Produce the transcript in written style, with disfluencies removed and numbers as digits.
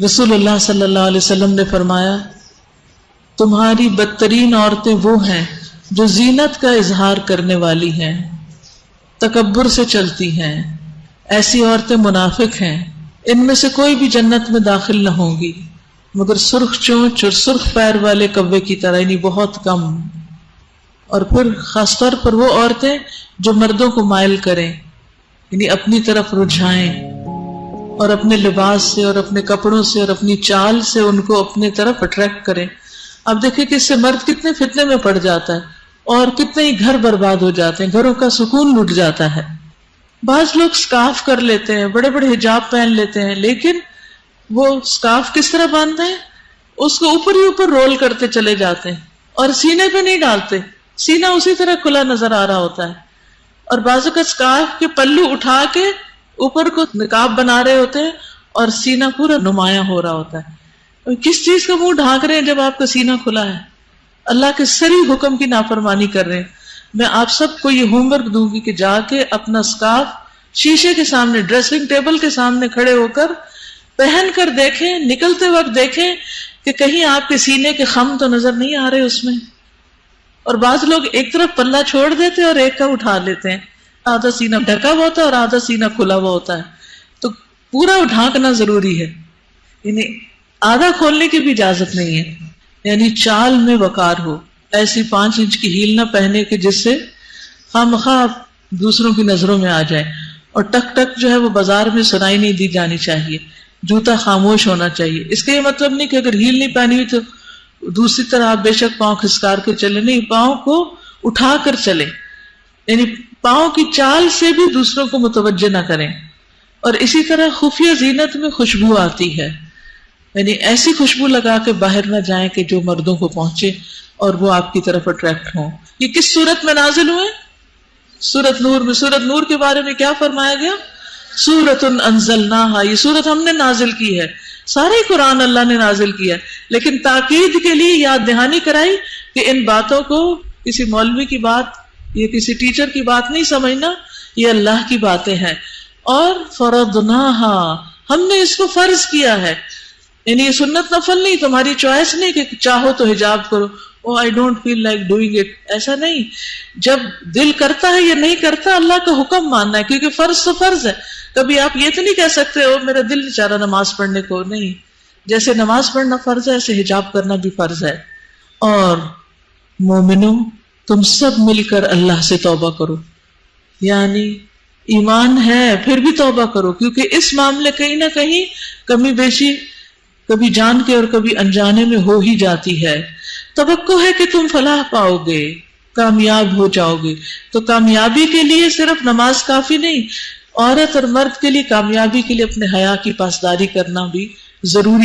رسول اللہ صلی اللہ علیہ وسلم نے فرمایا تمہاری بدترین عورتیں وہ ہیں جو زینت کا اظہار کرنے والی ہیں، تکبر سے چلتی ہیں، ایسی عورتیں منافق ہیں، ان میں سے کوئی بھی جنت میں داخل نہ ہوں گی مگر سرخ چونچ اور سرخ پیر والے کوے کی طرح، یعنی بہت کم۔ اور پھر خاص طور پر وہ عورتیں جو مردوں کو مائل کریں، یعنی اپنی طرف رجھائیں اور اپنے لباس سے اور اپنے کپڑوں سے اور اپنی چال سے ان کو اپنے طرف اٹریکٹ کریں۔ اب دیکھیں کہ اس سے مرد کتنے فتنے میں پڑ جاتا ہے اور کتنے ہی گھر برباد ہو جاتے ہیں، گھروں کا سکون لٹ جاتا ہے۔ بعض لوگ سکارف کر لیتے ہیں، بڑے بڑے حجاب پہن لیتے ہیں، لیکن وہ سکارف کس طرح باندھتے ہیں؟ اس کو اوپر ہی اوپر رول کرتے چلے جاتے ہیں اور سینے پہ نہیں ڈالتے، سینہ اسی طرح کھلا نظر آ رہا ہوتا ہے۔ اور بعض کا سکارف کے پلو اٹھا کے اوپر کو نقاب بنا رہے ہوتے ہیں اور سینہ پورا نمایاں ہو رہا ہوتا ہے۔ کس چیز کا منہ ڈھانک رہے ہیں جب آپ کا سینہ کھلا ہے؟ اللہ کے سری حکم کی نافرمانی کر رہے ہیں۔ میں آپ سب کو یہ ہوم ورک دوں گی کہ جا کے اپنا سکارف شیشے کے سامنے، ڈریسنگ ٹیبل کے سامنے کھڑے ہو کر پہن کر دیکھیں، نکلتے وقت دیکھیں کہ کہیں آپ کے سینے کے خم تو نظر نہیں آ رہے اس میں۔ اور بعض لوگ ایک طرف پلہ چھوڑ دیتے اور ایک کا اٹھا لیتے ہیں، آدھا سینہ ڈھکا ہوا ہوتا ہے اور آدھا سینہ کھلا ہوا ہوتا ہے، تو پورا ڈھانکنا ضروری ہے، یعنی آدھا کھولنے کی بھی اجازت نہیں ہے۔ یعنی چال میں وقار ہو، ایسی 5 انچ کی ہیل نہ پہنے کہ جس سے خواہ دوسروں کی نظروں میں آ جائے، اور ٹک ٹک جو ہے وہ بازار میں سنائی نہیں دی جانی چاہیے، جوتا خاموش ہونا چاہیے۔ اس کا یہ مطلب نہیں کہ اگر ہیل نہیں پہنی ہوئی تو دوسری طرح آپ بے شک پاؤں کھسکار کے چلے، نہیں، پاؤں کو اٹھا کر چلے، یعنی پاؤں کی چال سے بھی دوسروں کو متوجہ نہ کریں۔ اور اسی طرح خفیہ زینت میں خوشبو آتی ہے، یعنی ایسی خوشبو لگا کے باہر نہ جائیں کہ جو مردوں کو پہنچے اور وہ آپ کی طرف اٹریکٹ ہوں۔ یہ کس صورت میں نازل ہوئے؟ سورۃ نور میں۔ سورۃ نور کے بارے میں کیا فرمایا گیا؟ سورۃ انزلناہا، یہ سورت ہم نے نازل کی ہے، سارے قرآن اللہ نے نازل کیا، لیکن تاکید کے لیے یاد دہانی کرائی کہ ان باتوں کو کسی مولوی کی بات یا کسی ٹیچر کی بات نہیں سمجھنا، یہ اللہ کی باتیں ہیں۔ اور فرضناہا، ہم نے اس کو فرض کیا ہے، یعنی یہ سنت نفل نہیں، تمہاری چوائس نہیں کہ چاہو تو حجاب کرو، oh I don't feel like doing it, ایسا نہیں۔ جب دل کرتا ہے یا نہیں کرتا، اللہ کا حکم ماننا ہے، کیونکہ فرض تو فرض ہے۔ کبھی آپ یہ تو نہیں کہہ سکتے او میرا دل نہیں چاہ رہا نماز پڑھنے کو، نہیں، جیسے نماز پڑھنا فرض ہے ایسے حجاب کرنا بھی فرض ہے۔ اور مومنوں، تم سب مل کر اللہ سے توبہ کرو، یعنی ایمان ہے پھر بھی توبہ کرو، کیونکہ اس معاملے کہیں نہ کہیں کمی بیشی کبھی جان کے اور کبھی انجانے میں ہو ہی جاتی ہے۔ توقع ہے کہ تم فلاح پاؤ گے، کامیاب ہو جاؤ گے۔ تو کامیابی کے لیے صرف نماز کافی نہیں، عورت اور مرد کے لیے کامیابی کے لیے اپنے حیا کی پاسداری کرنا بھی ضروری